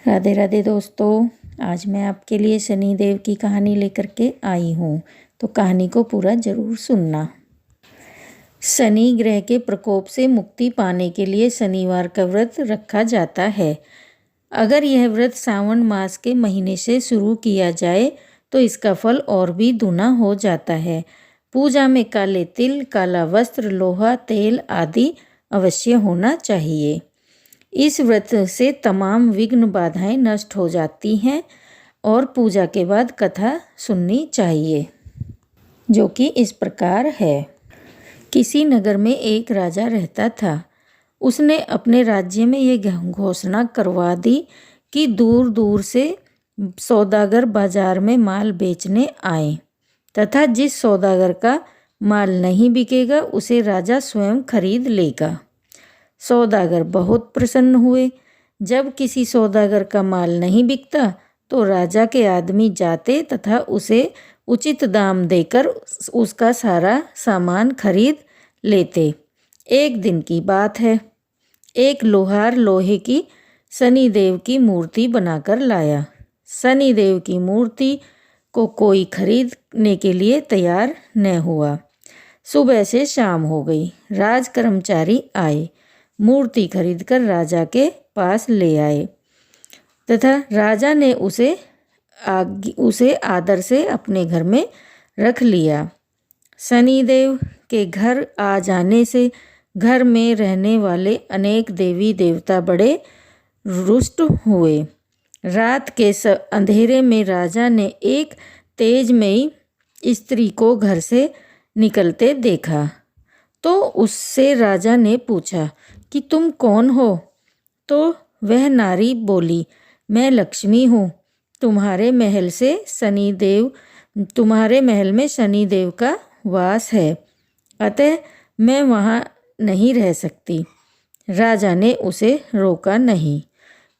राधे राधे दोस्तों, आज मैं आपके लिए शनिदेव की कहानी लेकर के आई हूँ, तो कहानी को पूरा ज़रूर सुनना। शनि ग्रह के प्रकोप से मुक्ति पाने के लिए शनिवार का व्रत रखा जाता है। अगर यह व्रत सावन मास के महीने से शुरू किया जाए तो इसका फल और भी दूना हो जाता है। पूजा में काले तिल, काला वस्त्र, लोहा, तेल आदि अवश्य होना चाहिए। इस व्रत से तमाम विघ्न बाधाएं नष्ट हो जाती हैं और पूजा के बाद कथा सुननी चाहिए, जो कि इस प्रकार है। किसी नगर में एक राजा रहता था। उसने अपने राज्य में ये घोषणा करवा दी कि दूर दूर से सौदागर बाजार में माल बेचने आए तथा जिस सौदागर का माल नहीं बिकेगा उसे राजा स्वयं खरीद लेगा। सौदागर बहुत प्रसन्न हुए। जब किसी सौदागर का माल नहीं बिकता तो राजा के आदमी जाते तथा उसे उचित दाम देकर उसका सारा सामान खरीद लेते। एक दिन की बात है, एक लोहार लोहे की शनिदेव की मूर्ति बनाकर लाया। शनिदेव की मूर्ति को कोई खरीदने के लिए तैयार न हुआ। सुबह से शाम हो गई। राज कर्मचारी आए, मूर्ति खरीदकर राजा के पास ले आए तथा राजा ने उसे आदर से अपने घर में रख लिया। शनिदेव के घर आ जाने से घर में रहने वाले अनेक देवी देवता बड़े रुष्ट हुए। रात के अंधेरे में राजा ने एक तेजमयी स्त्री को घर से निकलते देखा, तो उससे राजा ने पूछा कि तुम कौन हो? तो वह नारी बोली, मैं लक्ष्मी हूँ। तुम्हारे महल में शनिदेव का वास है, अतः मैं वहाँ नहीं रह सकती। राजा ने उसे रोका नहीं।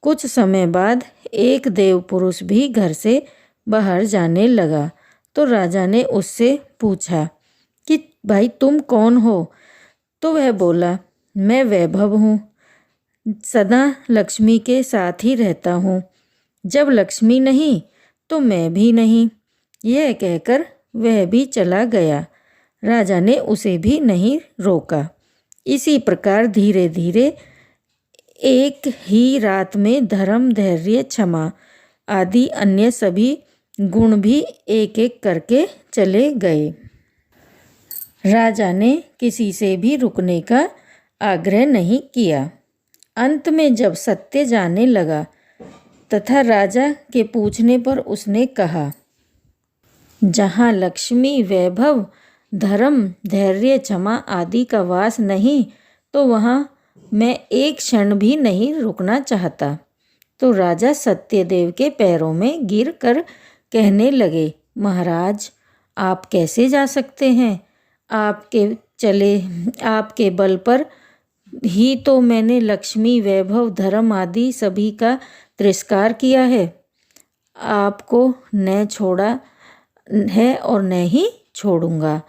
कुछ समय बाद एक देव पुरुष भी घर से बाहर जाने लगा, तो राजा ने उससे पूछा कि भाई तुम कौन हो? तो वह बोला, मैं वैभव हूँ, सदा लक्ष्मी के साथ ही रहता हूँ। जब लक्ष्मी नहीं तो मैं भी नहीं। यह कहकर वह भी चला गया। राजा ने उसे भी नहीं रोका। इसी प्रकार धीरे धीरे एक ही रात में धर्म, धैर्य, क्षमा आदि अन्य सभी गुण भी एक एक करके चले गए। राजा ने किसी से भी रुकने का आग्रह नहीं किया। अंत में जब सत्य जाने लगा तथा राजा के पूछने पर उसने कहा, जहाँ लक्ष्मी, वैभव, धर्म, धैर्य, क्षमा आदि का वास नहीं तो वहाँ मैं एक क्षण भी नहीं रुकना चाहता। तो राजा सत्यदेव के पैरों में गिर कर कहने लगे, महाराज आप कैसे जा सकते हैं? आपके बल पर ही तो मैंने लक्ष्मी, वैभव, धर्म आदि सभी का तिरस्कार किया है। आपको न छोड़ा है और न ही छोड़ूंगा।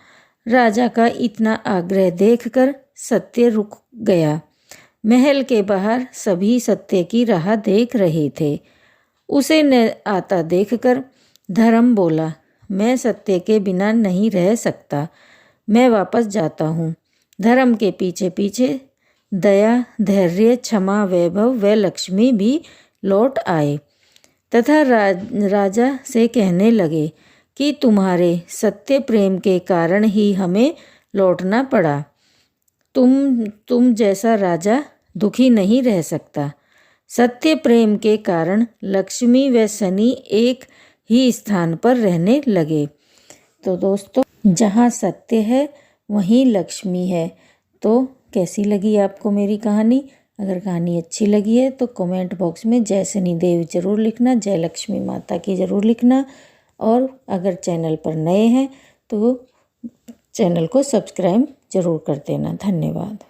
राजा का इतना आग्रह देखकर सत्य रुक गया। महल के बाहर सभी सत्य की राह देख रहे थे। उसे न आता देखकर धर्म बोला, मैं सत्य के बिना नहीं रह सकता, मैं वापस जाता हूँ। धर्म के पीछे पीछे दया, धैर्य, क्षमा, वैभव व लक्ष्मी भी लौट आए तथा राजा से कहने लगे कि तुम्हारे सत्य प्रेम के कारण ही हमें लौटना पड़ा। तुम जैसा राजा दुखी नहीं रह सकता। सत्य प्रेम के कारण लक्ष्मी व शनि एक ही स्थान पर रहने लगे। तो दोस्तों, जहाँ सत्य है वहीं लक्ष्मी है। तो कैसी लगी आपको मेरी कहानी? अगर कहानी अच्छी लगी है तो कमेंट बॉक्स में जय शनिदेव ज़रूर लिखना, जय लक्ष्मी माता की ज़रूर लिखना। और अगर चैनल पर नए हैं तो चैनल को सब्सक्राइब ज़रूर कर देना। धन्यवाद।